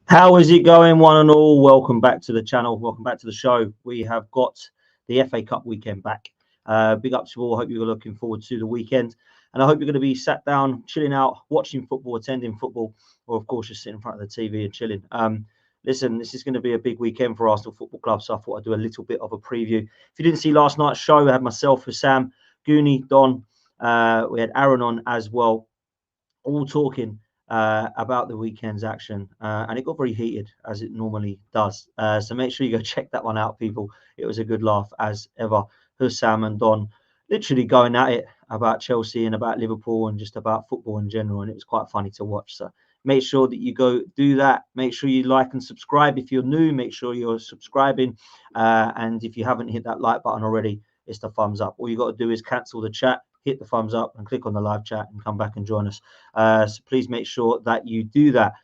How is it going, one and all? Welcome back to the channel. Welcome back to the show. We have got the FA Cup weekend back. Big up to you all. Hope you're looking forward to the weekend. And I hope you're going to be sat down, chilling out, watching football, attending football, or of course, just sitting in front of the TV and chilling. Listen, this is going to be a big weekend for Arsenal Football Club, so I thought I'd do a little bit of a preview. If you didn't see last night's show, I had myself with Sam, Goonie, Don, we had Aaron on as well, all talking about the weekend's action, and it got very heated as it normally does. So make sure you go check that one out, people. It was a good laugh as ever. Hussam and Don literally going at it about Chelsea and about Liverpool and just about football in general, and it was quite funny to watch. So make sure that you go do that. Make sure you like and subscribe if you're new. Make sure you're subscribing, and if you haven't hit that like button already, it's the thumbs up. All you got to do is cancel the chat, hit the thumbs up, and click on the live chat and come back and join us. So please make sure that you do that.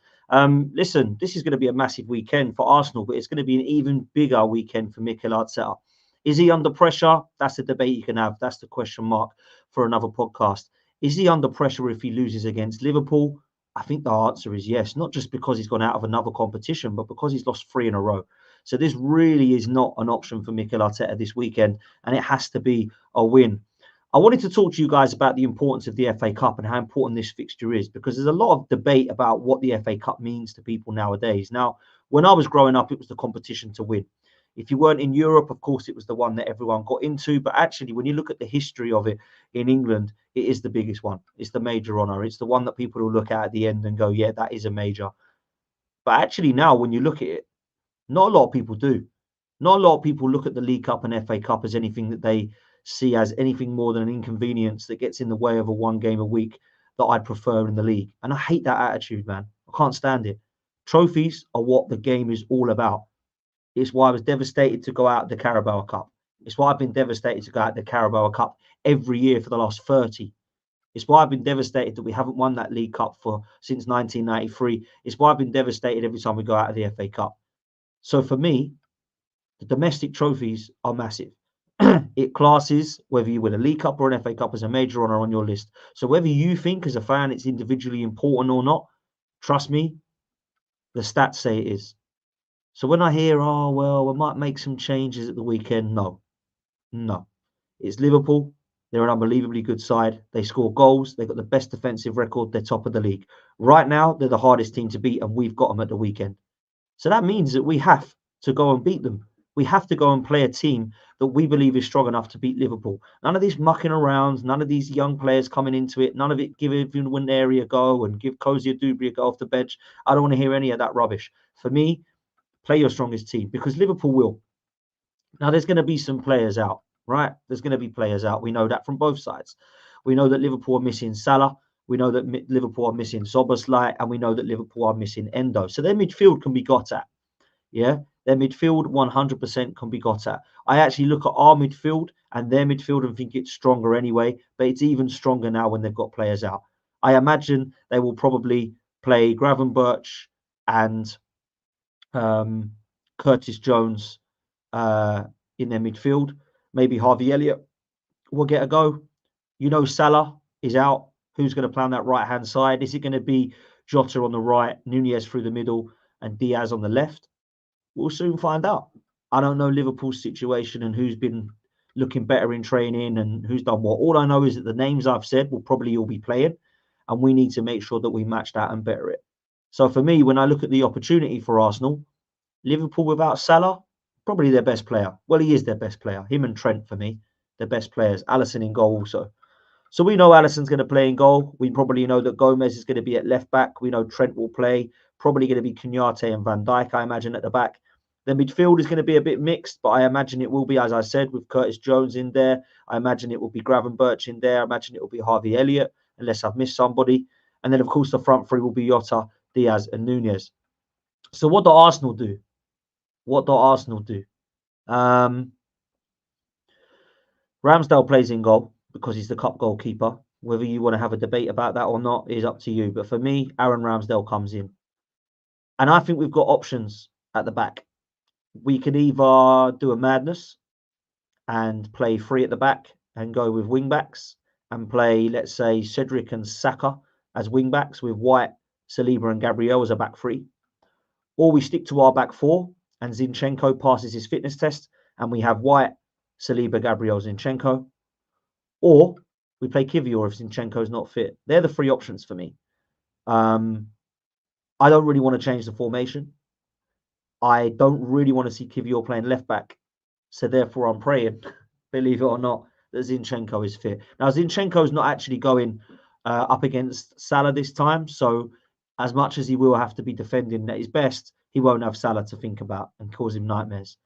Listen, this is going to be a massive weekend for Arsenal, but it's going to be an even bigger weekend for Mikel Arteta. Is he under pressure? That's the debate you can have. That's the question mark for another podcast. Is he under pressure if he loses against Liverpool? I think the answer is yes, not just because he's gone out of another competition, but because he's lost 3 in a row. So this really is not an option for Mikel Arteta this weekend, and it has to be a win. I wanted to talk to you guys about the importance of the FA Cup and how important this fixture is, because there's a lot of debate about what the FA Cup means to people nowadays. Now, when I was growing up, it was the competition to win. If you weren't in Europe, of course, it was the one that everyone got into. But actually, when you look at the history of it in England, it is the biggest one. It's the major honour. It's the one that people will look at the end and go, yeah, that is a major. But actually, now, when you look at it, not a lot of people do. Not a lot of people look at the League Cup and FA Cup as anything that they see as anything more than an inconvenience that gets in the way of a one game a week that I'd prefer in the league. And I hate that attitude, man. I can't stand it. Trophies are what the game is all about. It's why I was devastated to go out the Carabao Cup. It's why I've been devastated to go out the Carabao Cup every year for the last 30. It's why I've been devastated that we haven't won that League Cup for since 1993. It's why I've been devastated every time we go out of the FA Cup. So for me, the domestic trophies are massive. It classes whether you win a League Cup or an FA Cup as a major honour on your list. So whether you think as a fan it's individually important or not, trust me, the stats say it is. So when I hear, oh, well, we might make some changes at the weekend, no. It's Liverpool. They're an unbelievably good side. They score goals. They've got the best defensive record. They're top of the league. Right now, they're the hardest team to beat, and we've got them at the weekend. So that means that we have to go and beat them. We have to go and play a team that we believe is strong enough to beat Liverpool. None of this mucking around, none of these young players coming into it, none of it giving Winery a go and give Cozy Dubry a go off the bench. I don't want to hear any of that rubbish. For me, play your strongest team because Liverpool will. Now, there's going to be some players out, right? There's going to be players out. We know that from both sides. We know that Liverpool are missing Salah. We know that Liverpool are missing Szoboszlai, and we know that Liverpool are missing Endo. So their midfield can be got at. Yeah, their midfield 100% can be got at. I actually look at our midfield and their midfield and think it's stronger anyway, but it's even stronger now when they've got players out. I imagine they will probably play Gravenberch and Curtis Jones in their midfield. Maybe Harvey Elliott will get a go. You know, Salah is out. Who's going to play on that right-hand side? Is it going to be Jota on the right, Nunez through the middle, and Diaz on the left? We'll soon find out. I don't know Liverpool's situation and who's been looking better in training and who's done what. All I know is that the names I've said will probably all be playing, and we need to make sure that we match that and better it. So for me, when I look at the opportunity for Arsenal, Liverpool without Salah, probably their best player. Well, he is their best player. Him and Trent, for me, their best players. Alisson in goal also. So we know Alisson's going to play in goal. We probably know that Gomez is going to be at left back. We know Trent will play. Probably going to be Kouyate and Van Dijk, I imagine, at the back. The midfield is going to be a bit mixed, but I imagine it will be, as I said, with Curtis Jones in there. I imagine it will be Gravenberch in there. I imagine it will be Harvey Elliott, unless I've missed somebody. And then, of course, the front three will be Jota, Diaz, and Nunez. So what do Arsenal do? What do Arsenal do? Ramsdale plays in goal because he's the cup goalkeeper. Whether you want to have a debate about that or not is up to you. But for me, Aaron Ramsdale comes in. And I think we've got options at the back. We could either do a madness and play 3 at the back and go with wing backs and play, let's say, Cedric and Saka as wing backs with White, Saliba and Gabriel as a back 3. or we stick to our back four and Zinchenko passes his fitness test and we have White, Saliba, Gabriel, Zinchenko, or we play Kivior if Zinchenko's not fit. They're the three options for me. I don't really want to change the formation. I don't really want to see Kivior playing left back. So therefore, I'm praying, believe it or not, that Zinchenko is fit. Now, Zinchenko's not actually going up against Salah this time. So as much as he will have to be defending at his best, he won't have Salah to think about and cause him nightmares.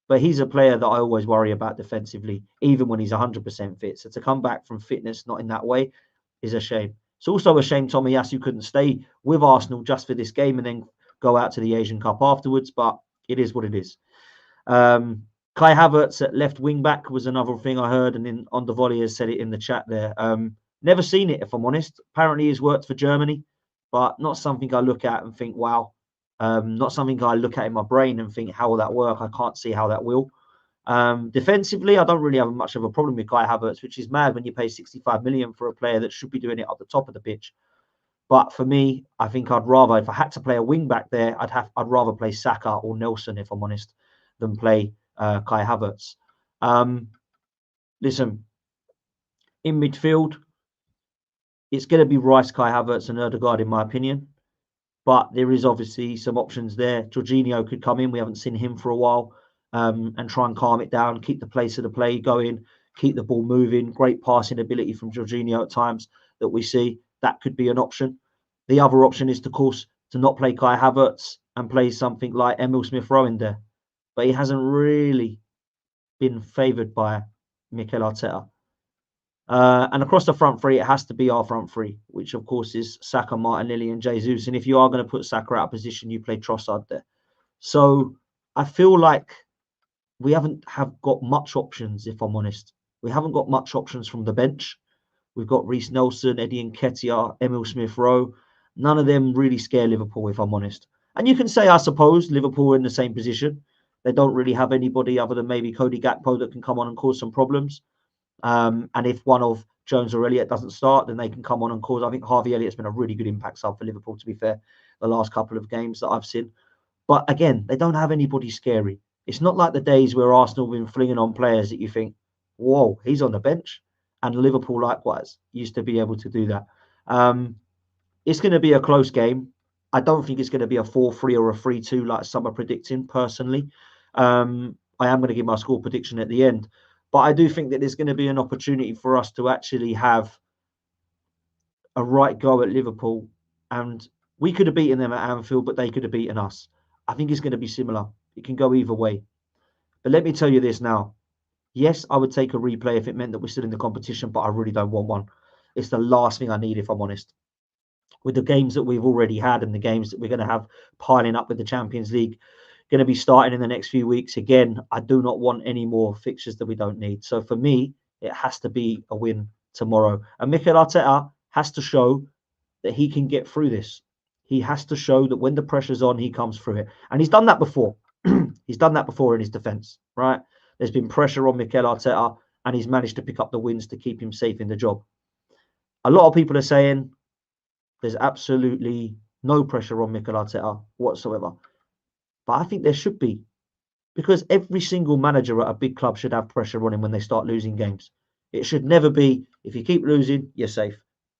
But he's a player that I always worry about defensively, even when he's 100% fit. So to come back from fitness not in that way is a shame. It's also a shame Tomiyasu couldn't stay with Arsenal just for this game and then go out to the Asian Cup afterwards, but it is what it is. Kai Havertz at left wing back was another thing I heard, and then on the volley has said it in the chat there. Never seen it, if I'm honest. Apparently he's worked for Germany, but not something I look at and think, wow. Not something I look at in my brain and think, how will that work? I can't see how that will. Defensively, I don't really have much of a problem with Kai Havertz, which is mad when you pay 65 million for a player that should be doing it at the top of the pitch. But for me, I think I'd rather, if I had to play a wing back there, I'd rather play Saka or Nelson, if I'm honest, than play Kai Havertz. Listen, in midfield, it's going to be Rice, Kai Havertz, and Ødegaard, in my opinion. But there is obviously some options there. Jorginho could come in. We haven't seen him for a while, and try and calm it down, keep the pace of the play going, keep the ball moving. Great passing ability from Jorginho at times that we see. That could be an option. The other option is, of course, to not play Kai Havertz and play something like Emil Smith-Rowe in there. But he hasn't really been favoured by Mikel Arteta. And across the front three, it has to be our front three, which of course is Saka, Martinelli, and Jesus. And if you are going to put Saka out of position, you play Trossard there. So I feel like we haven't got much options, if I'm honest. We haven't got much options from the bench. We've got Reece Nelson, Eddie Nketiah, Emil Smith-Rowe. None of them really scare Liverpool, if I'm honest. And you can say, I suppose, Liverpool are in the same position. They don't really have anybody other than maybe Cody Gakpo that can come on and cause some problems. And if one of Jones or Elliott doesn't start, then they can come on and cause. I think Harvey Elliott's been a really good impact sub for Liverpool, to be fair, the last couple of games that I've seen. But again, they don't have anybody scary. It's not like the days where Arsenal have been flinging on players that you think, whoa, he's on the bench. And Liverpool, likewise, used to be able to do that. It's going to be a close game. I don't think it's going to be a 4-3 or a 3-2 like some are predicting, personally. I am going to give my score prediction at the end. But I do think that there's going to be an opportunity for us to actually have a right go at Liverpool. And we could have beaten them at Anfield, but they could have beaten us. I think it's going to be similar. It can go either way. But let me tell you this now. Yes, I would take a replay if it meant that we're still in the competition, but I really don't want one. It's the last thing I need, if I'm honest. With the games that we've already had and the games that we're going to have piling up with the Champions League going to be starting in the next few weeks, again, I do not want any more fixtures that we don't need. So for me, it has to be a win tomorrow. And Mikel Arteta has to show that he can get through this. He has to show that when the pressure's on, he comes through it. And he's done that before. He's done that before in his defence, right? There's been pressure on Mikel Arteta, and he's managed to pick up the wins to keep him safe in the job. A lot of people are saying there's absolutely no pressure on Mikel Arteta whatsoever. But I think there should be, because every single manager at a big club should have pressure on him when they start losing games. It should never be, if you keep losing, you're safe.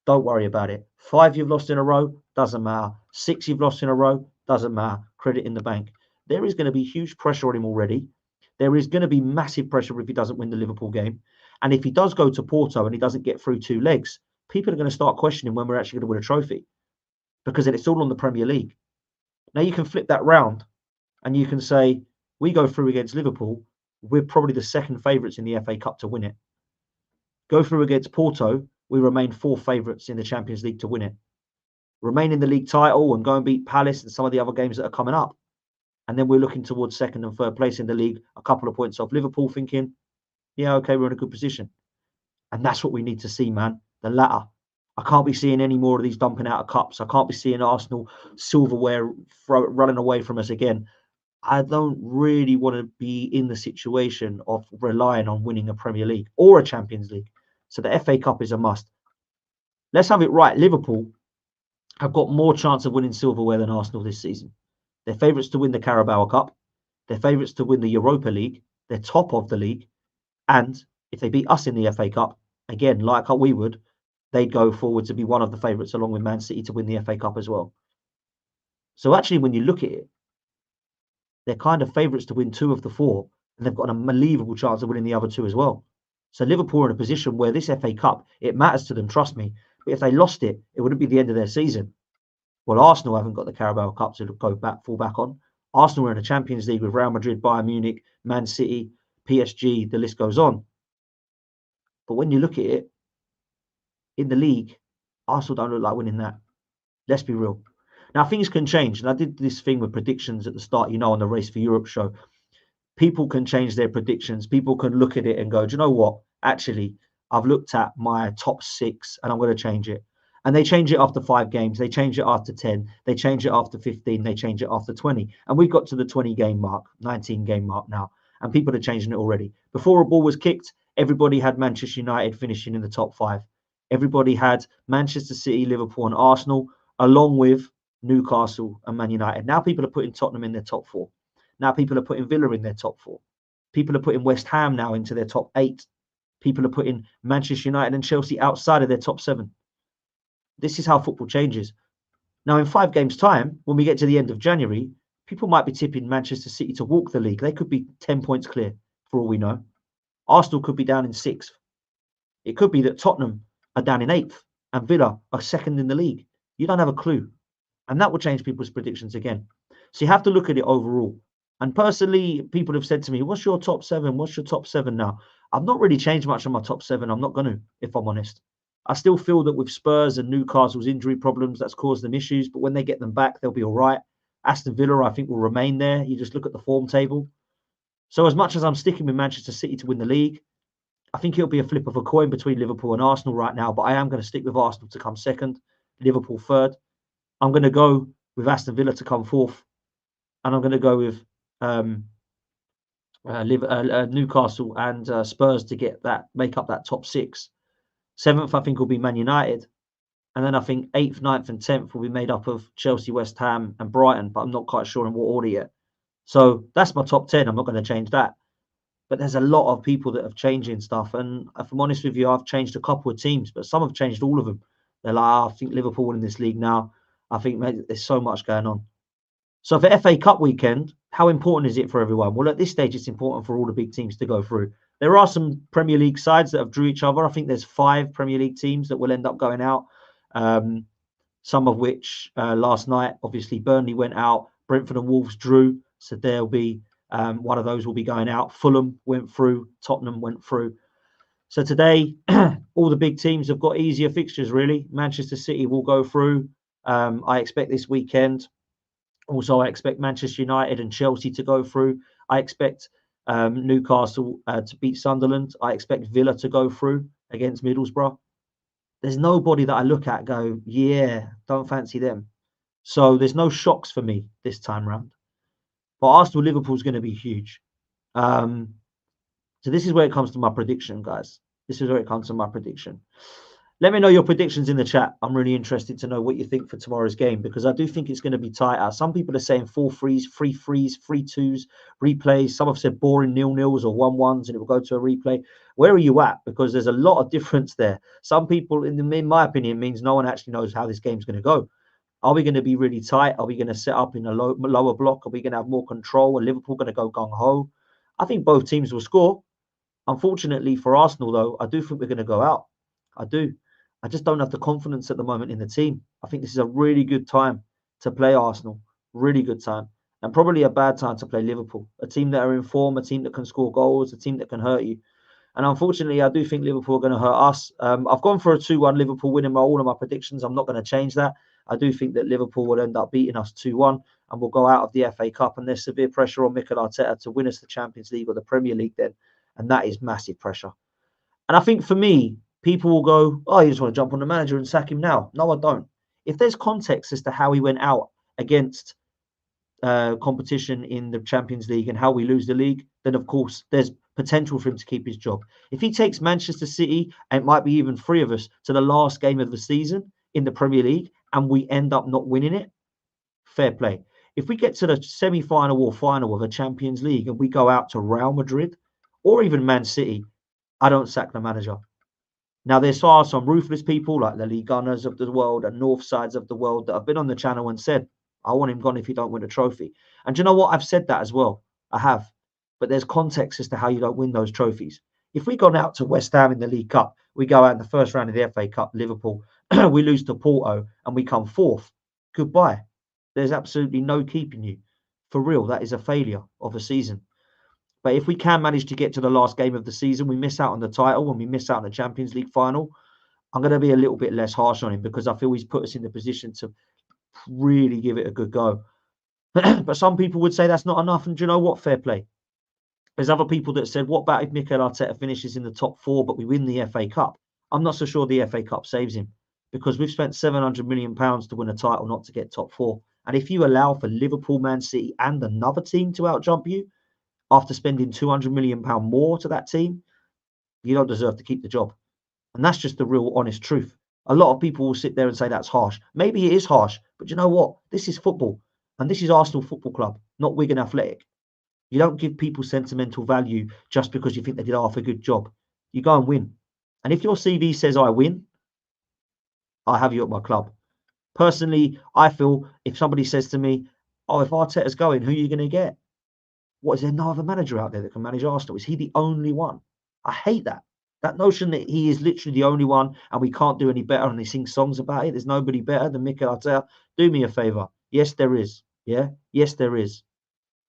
Don't worry about it. 5 you've lost in a row, doesn't matter. 6 you've lost in a row, doesn't matter. Credit in the bank. There is going to be huge pressure on him already. There is going to be massive pressure if he doesn't win the Liverpool game. And if he does go to Porto and he doesn't get through 2 legs, people are going to start questioning when we're actually going to win a trophy. Because then it's all on the Premier League. Now you can flip that round and you can say, we go through against Liverpool, we're probably the second favourites in the FA Cup to win it. Go through against Porto, we remain 4th favourites in the Champions League to win it. Remain in the league title and go and beat Palace and some of the other games that are coming up. And then we're looking towards 2nd and 3rd place in the league, a couple of points off Liverpool, thinking, yeah, okay, we're in a good position. And that's what we need to see, man. The latter. I can't be seeing any more of these dumping out of cups. I can't be seeing Arsenal silverware running away from us again. I don't really want to be in the situation of relying on winning a Premier League or a Champions League. So the FA Cup is a must. Let's have it right. Liverpool have got more chance of winning silverware than Arsenal this season. They're favourites to win the Carabao Cup. They're favourites to win the Europa League. They're top of the league. And if they beat us in the FA Cup, again, like we would, they'd go forward to be one of the favourites along with Man City to win the FA Cup as well. So actually, when you look at it, they're kind of favourites to win 2 of the 4, and they've got an unbelievable chance of winning the other 2 as well. So Liverpool are in a position where this FA Cup, it matters to them, trust me. But if they lost it, it wouldn't be the end of their season. Well, Arsenal haven't got the Carabao Cup to fall back on. Arsenal are in a Champions League with Real Madrid, Bayern Munich, Man City, PSG, the list goes on. But when you look at it, in the league, Arsenal don't look like winning that. Let's be real. Now, things can change. And I did this thing with predictions at the start, on the Race for Europe show. People can change their predictions. People can look at it and go, do you know what? Actually, I've looked at my top 6 and I'm going to change it. And they change it after 5 games. They change it after 10. They change it after 15. They change it after 20. And we've got to the 20 game mark, 19 game mark now. And people are changing it already. Before a ball was kicked, everybody had Manchester United finishing in the top 5. Everybody had Manchester City, Liverpool and Arsenal, along with Newcastle and Man United. Now people are putting Tottenham in their top 4. Now people are putting Villa in their top 4. People are putting West Ham now into their top 8. People are putting Manchester United and Chelsea outside of their top 7. This is how football changes. Now, in 5 games' time, when we get to the end of January, people might be tipping Manchester City to walk the league. They could be 10 points clear, for all we know. Arsenal could be down in 6th. It could be that Tottenham are down in 8th and Villa are 2nd in the league. You don't have a clue. And that will change people's predictions again. So you have to look at it overall. And personally, people have said to me, what's your top 7? What's your top 7 now? I've not really changed much on my top 7. I'm not going to, if I'm honest. I still feel that with Spurs and Newcastle's injury problems, that's caused them issues. But when they get them back, they'll be all right. Aston Villa, I think, will remain there. You just look at the form table. So as much as I'm sticking with Manchester City to win the league, I think it'll be a flip of a coin between Liverpool and Arsenal right now. But I am going to stick with Arsenal to come 2nd, Liverpool 3rd. I'm going to go with Aston Villa to come 4th. And I'm going to go with Newcastle and Spurs to make up that top 6. 7th, I think, will be Man United. And then I think 8th, 9th and 10th will be made up of Chelsea, West Ham and Brighton, but I'm not quite sure in what order yet. So that's my top 10. I'm not going to change that. But there's a lot of people that have changing stuff. And if I'm honest with you, I've changed a couple of teams, but some have changed all of them. They're like, I think Liverpool winning this league now. I think there's so much going on. So for FA Cup weekend, how important is it for everyone? Well, at this stage, it's important for all the big teams to go through. There are some Premier League sides that have drew each other. I think there's 5 Premier League teams that will end up going out. Some of which last night, obviously, Burnley went out. Brentford and Wolves drew. So there'll be one of those will be going out. Fulham went through. Tottenham went through. So today, all the big teams have got easier fixtures, really. Manchester City will go through. I expect this weekend. Also, I expect Manchester United and Chelsea to go through. I expect Newcastle to beat Sunderland. I expect Villa to go through against Middlesbrough. There's nobody that I look at and go, yeah, don't fancy them. So there's no shocks for me this time round. But Arsenal-Liverpool is going to be huge. So this is where it comes to my prediction, guys. This is where it comes to my prediction. Let me know your predictions in the chat. I'm really interested to know what you think for tomorrow's game, because I do think it's going to be tighter. Some people are saying 4-3s, 3-3s, 3-2s, replays. Some have said boring 0-0s or 1-1s, and it will go to a replay. Where are you at? Because there's a lot of difference there. Some people, in my opinion, means no one actually knows how this game's going to go. Are we going to be really tight? Are we going to set up in a lower block? Are we going to have more control? Are Liverpool going to go gung-ho? I think both teams will score. Unfortunately for Arsenal, though, I do think we're going to go out. I do. I just don't have the confidence at the moment in the team. I think this is a really good time to play Arsenal. Really good time. And probably a bad time to play Liverpool. A team that are in form, a team that can score goals, a team that can hurt you. And unfortunately, I do think Liverpool are going to hurt us. I've gone for a 2-1 Liverpool winning all of my predictions. I'm not going to change that. I do think that Liverpool will end up beating us 2-1 and we'll go out of the FA Cup. And there's severe pressure on Mikel Arteta to win us the Champions League or the Premier League then. And that is massive pressure. And I think for me, people will go, oh, you just want to jump on the manager and sack him now. No, I don't. If there's context as to how he went out against competition in the Champions League and how we lose the league, then of course there's potential for him to keep his job. If he takes Manchester City, and it might be even 3 of us, to the last game of the season in the Premier League and we end up not winning it, fair play. If we get to the semi-final or final of a Champions League and we go out to Real Madrid or even Man City, I don't sack the manager. Now, there are some ruthless people like the League Gunners of the world and North Sides of the world that have been on the channel and said, I want him gone if you don't win a trophy. And do you know what? I've said that as well. I have. But there's context as to how you don't win those trophies. If we gone out to West Ham in the League Cup, we go out in the first round of the FA Cup, Liverpool, we lose to Porto and we come fourth. Goodbye. There's absolutely no keeping you. For real, that is a failure of a season. But if we can manage to get to the last game of the season, we miss out on the title and we miss out on the Champions League final, I'm going to be a little bit less harsh on him because I feel he's put us in the position to really give it a good go. But some people would say that's not enough. And do you know what? Fair play. There's other people that said, what about if Mikel Arteta finishes in the top 4, but we win the FA Cup? I'm not so sure the FA Cup saves him because we've spent £700 million to win a title, not to get top 4. And if you allow for Liverpool, Man City and another team to outjump you, after spending £200 million more to that team, you don't deserve to keep the job. And that's just the real honest truth. A lot of people will sit there and say that's harsh. Maybe it is harsh, but you know what? This is football. And this is Arsenal Football Club, not Wigan Athletic. You don't give people sentimental value just because you think they did half a good job. You go and win. And if your CV says I win, I'll have you at my club. Personally, I feel if somebody says to me, oh, if Arteta's going, who are you going to get? What, is there no other manager out there that can manage Arsenal? Is he the only one? I hate that. That notion that he is literally the only one and we can't do any better and they sing songs about it. There's nobody better than Mikel Arteta. Do me a favour. Yes, there is. Yeah? Yes, there is.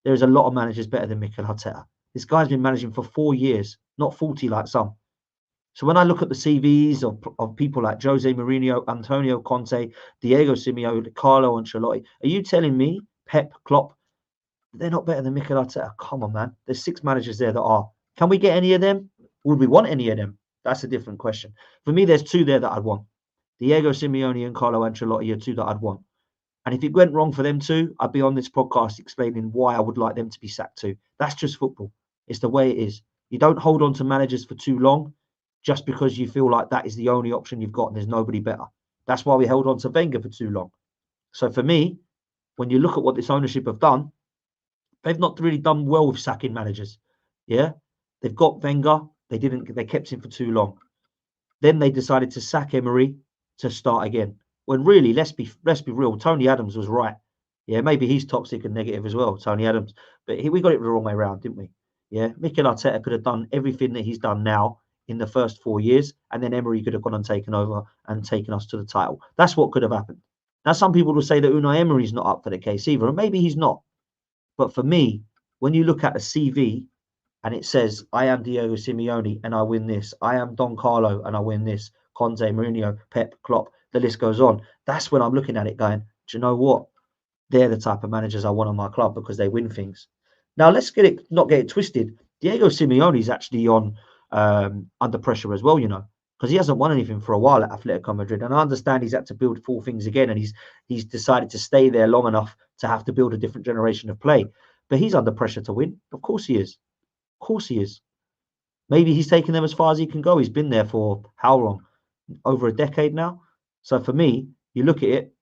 There is a lot of managers better than Mikel Arteta. This guy's been managing for 4 years, not 40 like some. So when I look at the CVs of people like Jose Mourinho, Antonio Conte, Diego Simeone, Carlo Ancelotti, are you telling me Pep, Klopp, they're not better than Mikel Arteta? Come on, man. There's 6 managers there that are. Can we get any of them? Would we want any of them? That's a different question. For me, there's 2 there that I'd want. Diego Simeone and Carlo Ancelotti are 2 that I'd want. And if it went wrong for them 2, I'd be on this podcast explaining why I would like them to be sacked too. That's just football. It's the way it is. You don't hold on to managers for too long just because you feel like that is the only option you've got and there's nobody better. That's why we held on to Wenger for too long. So for me, when you look at what this ownership have done, they've not really done well with sacking managers. Yeah, they've got Wenger. They kept him for too long. Then they decided to sack Emery to start again. When really, let's be real, Tony Adams was right. Yeah, maybe he's toxic and negative as well, Tony Adams. But we got it the wrong way around, didn't we? Yeah, Mikel Arteta could have done everything that he's done now in the first 4 years, and then Emery could have gone and taken over and taken us to the title. That's what could have happened. Now, some people will say that Unai Emery's not up for the case either, and maybe he's not. But for me, when you look at a CV and it says, I am Diego Simeone and I win this. I am Don Carlo and I win this. Conte, Mourinho, Pep, Klopp, the list goes on. That's when I'm looking at it going, do you know what? They're the type of managers I want on my club because they win things. Now, let's not get it twisted. Diego Simeone is actually on under pressure as well, you know, because he hasn't won anything for a while at Atletico Madrid. And I understand he's had to build 4 things again and he's decided to stay there long enough to have to build a different generation of play. But he's under pressure to win. Of course he is. Of course he is. Maybe he's taken them as far as he can go. He's been there for how long? Over a decade now. So for me, you look at it,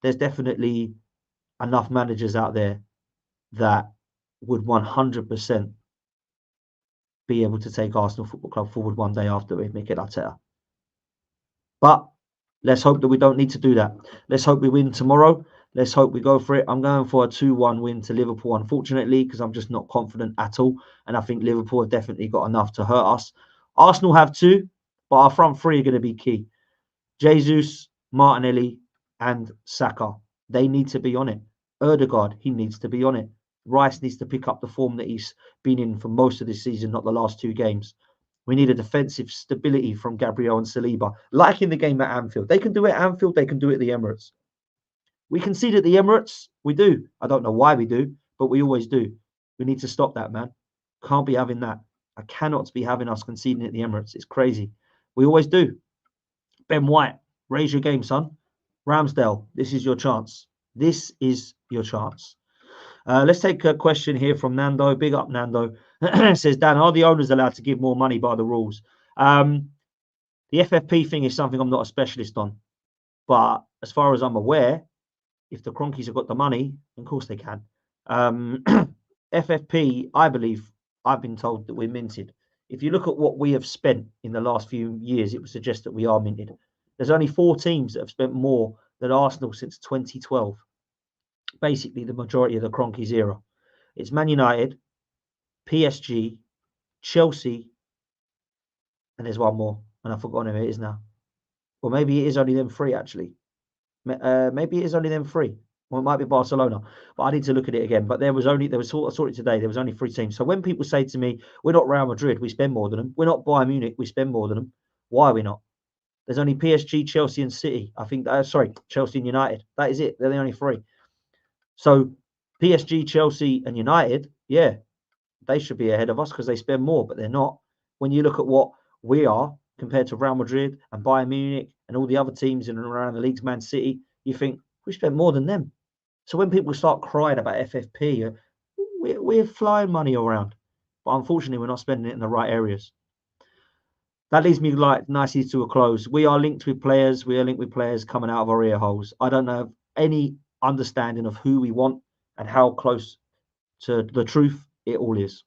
there's definitely enough managers out there that would 100% be able to take Arsenal Football Club forward one day after we make it Arteta. But let's hope that we don't need to do that. Let's hope we win tomorrow. Let's hope we go for it. I'm going for a 2-1 win to Liverpool, unfortunately, because I'm just not confident at all. And I think Liverpool have definitely got enough to hurt us. Arsenal have 2, but our front 3 are going to be key. Jesus, Martinelli, and Saka. They need to be on it. Ødegaard, he needs to be on it. Rice needs to pick up the form that he's been in for most of this season, not the last 2 games. We need a defensive stability from Gabriel and Saliba, like in the game at Anfield. They can do it at Anfield, they can do it at the Emirates. We concede at the Emirates, we do. I don't know why we do, but we always do. We need to stop that, man. Can't be having that. I cannot be having us conceding at the Emirates. It's crazy. We always do. Ben White, raise your game, son. Ramsdale, this is your chance. This is your chance. Let's take a question here from Nando. Big up, Nando. It says, Dan, are the owners allowed to give more money by the rules? The FFP thing is something I'm not a specialist on. But as far as I'm aware, if the Cronkies have got the money, of course they can. FFP, I believe, I've been told that we're minted. If you look at what we have spent in the last few years, it would suggest that we are minted. There's only 4 teams that have spent more than Arsenal since 2012. Basically, the majority of the Cronkies era. It's Man United, PSG, Chelsea, and there's one more, and I've forgotten who it is now. Or maybe it is only them 3, actually. Maybe it is only them 3. Well, it might be Barcelona, but I need to look at it again. But I saw it today. There was only 3 teams. So when people say to me, we're not Real Madrid, we spend more than them. We're not Bayern Munich, we spend more than them. Why are we not? There's only PSG, Chelsea, and City. I think, Chelsea and United. That is it. They're the only 3. So PSG, Chelsea, and United, yeah, they should be ahead of us because they spend more, but they're not. When you look at what we are compared to Real Madrid and Bayern Munich and all the other teams in and around the leagues, Man City, you think we spent more than them. So when people start crying about FFP, we're flying money around, but unfortunately, we're not spending it in the right areas. That leads me nicely to a close. We are linked with players. We are linked with players coming out of our ear holes. I don't have any understanding of who we want and how close to the truth it all is.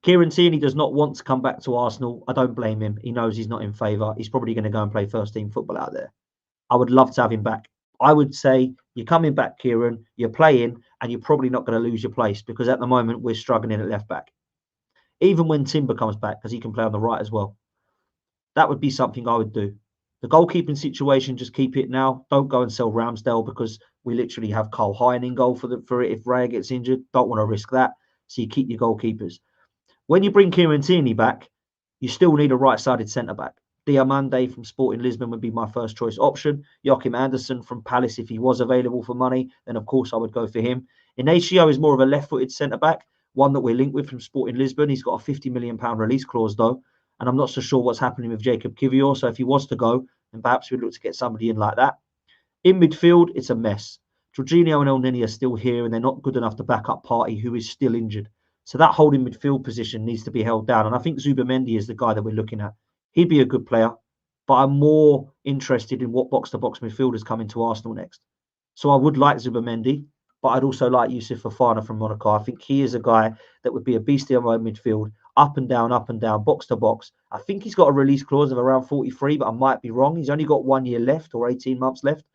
Kieran Tierney does not want to come back to Arsenal. I don't blame him. He knows he's not in favour. He's probably going to go and play first team football out there. I would love to have him back. I would say you're coming back, Kieran, you're playing, and you're probably not going to lose your place because at the moment we're struggling at left back. Even when Timber comes back, because he can play on the right as well. That would be something I would do. The goalkeeping situation, just keep it now. Don't go and sell Ramsdale because we literally have Cole Hine in goal for it if Raya gets injured. Don't want to risk that. So you keep your goalkeepers. When you bring Kieran Tierney back, you still need a right-sided centre-back. Diamande from Sporting Lisbon would be my first choice option. Joachim Andersen from Palace, if he was available for money, then of course I would go for him. Inacio is more of a left-footed centre-back, one that we're linked with from Sporting Lisbon. He's got a £50 million release clause though, and I'm not so sure what's happening with Jacob Kivior, so if he was to go, then perhaps we'd look to get somebody in like that. In midfield, it's a mess. Jorginho and El Nini are still here, and they're not good enough to back up Partey, who is still injured. So that holding midfield position needs to be held down, and I think Zubamendi is the guy that we're looking at. He'd be a good player, but I'm more interested in what box-to-box midfielders come into Arsenal next. So I would like Zubamendi, but I'd also like Yusuf Fofana from Monaco. I think he is a guy that would be a beastie on my midfield, up and down, box-to-box. I think he's got a release clause of around 43, but I might be wrong. He's only got 1 year left or 18 months left.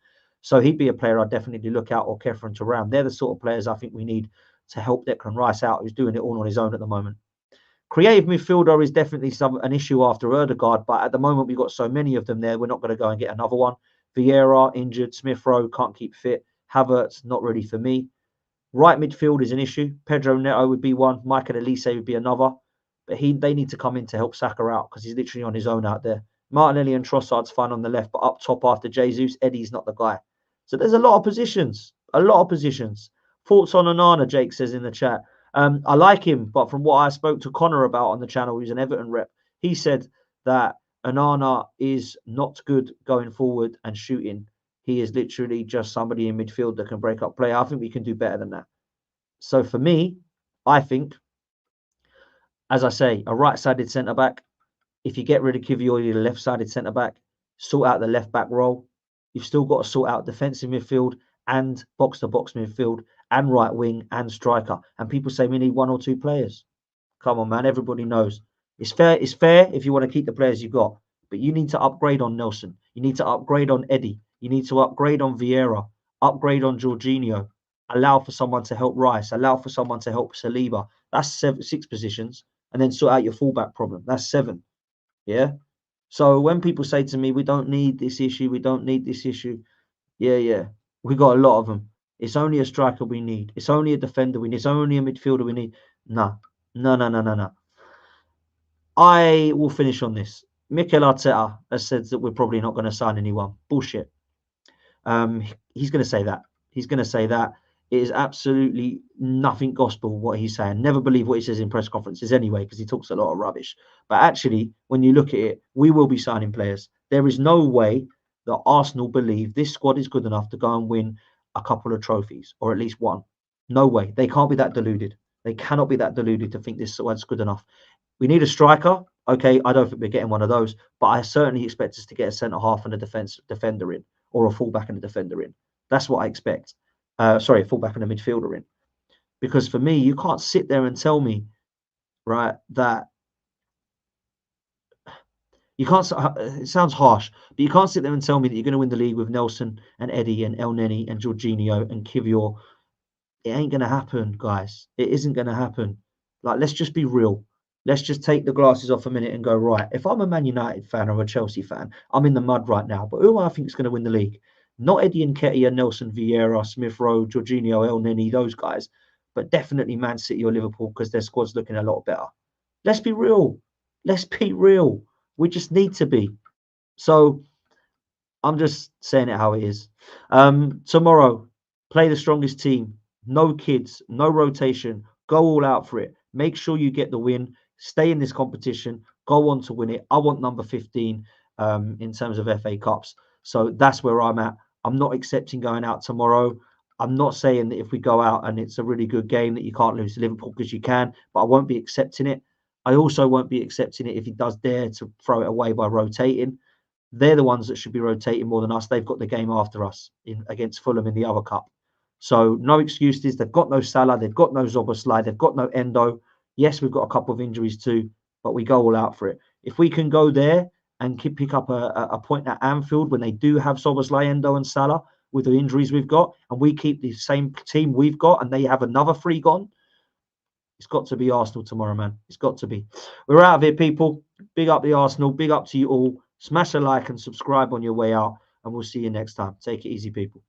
So he'd be a player I'd definitely look out, or Kefren Turam. They're the sort of players I think we need to help Declan Rice out, who's doing it all on his own at the moment. Creative midfielder is definitely an issue after Ødegaard, but at the moment we've got so many of them there, we're not going to go and get another one. Vieira, injured. Smith Rowe, can't keep fit. Havertz, not really for me. Right midfield is an issue. Pedro Neto would be one. Michael Elise would be another. But they need to come in to help Saka out because he's literally on his own out there. Martinelli and Trossard's fine on the left, but up top after Jesus, Eddie's not the guy. So there's a lot of positions. Thoughts on Onana, Jake says in the chat. I like him, but from what I spoke to Connor about on the channel, who's an Everton rep, he said that Onana is not good going forward and shooting. He is literally just somebody in midfield that can break up play. I think we can do better than that. So for me, I think, as I say, a right-sided centre-back. If you get rid of Kivior, you're a left-sided centre-back. Sort out the left-back role. You've still got to sort out defensive midfield and box-to-box midfield and right wing and striker. And people say we need 1 or 2 players. Come on, man. Everybody knows. It's fair if you want to keep the players you've got. But you need to upgrade on Nelson. You need to upgrade on Eddie. You need to upgrade on Vieira. Upgrade on Jorginho. Allow for someone to help Rice. Allow for someone to help Saliba. That's 6 positions. And then sort out your fullback problem. That's 7. Yeah? So when people say to me, we don't need this issue, we don't need this issue. Yeah. We got a lot of them. It's only a striker we need. It's only a defender we need. It's only a midfielder we need. No. I will finish on this. Mikel Arteta has said that we're probably not going to sign anyone. Bullshit. He's going to say that. It is absolutely nothing gospel what he's saying. Never believe what he says in press conferences anyway, because he talks a lot of rubbish. But actually, when you look at it, we will be signing players. There is no way that Arsenal believe this squad is good enough to go and win a couple of trophies, or at least one. No way. They can't be that deluded. They cannot be that deluded to think this squad's good enough. We need a striker. Okay, I don't think we're getting one of those, but I certainly expect us to get a centre half and a defender in, or a fullback and a defender in. That's what I expect. Sorry, a fullback and a midfielder in. Because for me, you can't sit there and tell me, right, that you can't. It sounds harsh, but you can't sit there and tell me that you're going to win the league with Nelson and Eddie and El Neni and Jorginho and Kivior. It ain't going to happen, guys. It isn't going to happen. Like, let's just be real. Let's just take the glasses off a minute and go, right, if I'm a Man United fan or a Chelsea fan, I'm in the mud right now. But who do I think is going to win the league? Not Eddie and Nketiah, Nelson, Vieira, Smith Rowe, Jorginho, El Neni, those guys. But definitely Man City or Liverpool, because their squad's looking a lot better. Let's be real. Let's be real. We just need to be. So I'm just saying it how it is. Tomorrow, play the strongest team. No kids, no rotation. Go all out for it. Make sure you get the win. Stay in this competition. Go on to win it. I want number 15 in terms of FA Cups. So that's where I'm at. I'm not accepting going out tomorrow. I'm not saying that if we go out and it's a really good game that you can't lose to Liverpool, because you can, but I won't be accepting it. I also won't be accepting it if he does dare to throw it away by rotating. They're the ones that should be rotating more than us. They've got the game after us against Fulham in the other cup. So no excuses. They've got no Salah. They've got no Szoboszlai. They've got no Endo. Yes, we've got a couple of injuries too, but we go all out for it. If we can go there and pick up a point at Anfield when they do have Szoboszlai, Endo and Salah with the injuries we've got, and we keep the same team we've got and they have another 3 gone, it's got to be Arsenal tomorrow, man. It's got to be. We're out of here, people. Big up the Arsenal. Big up to you all. Smash a like and subscribe on your way out, and we'll see you next time. Take it easy, people.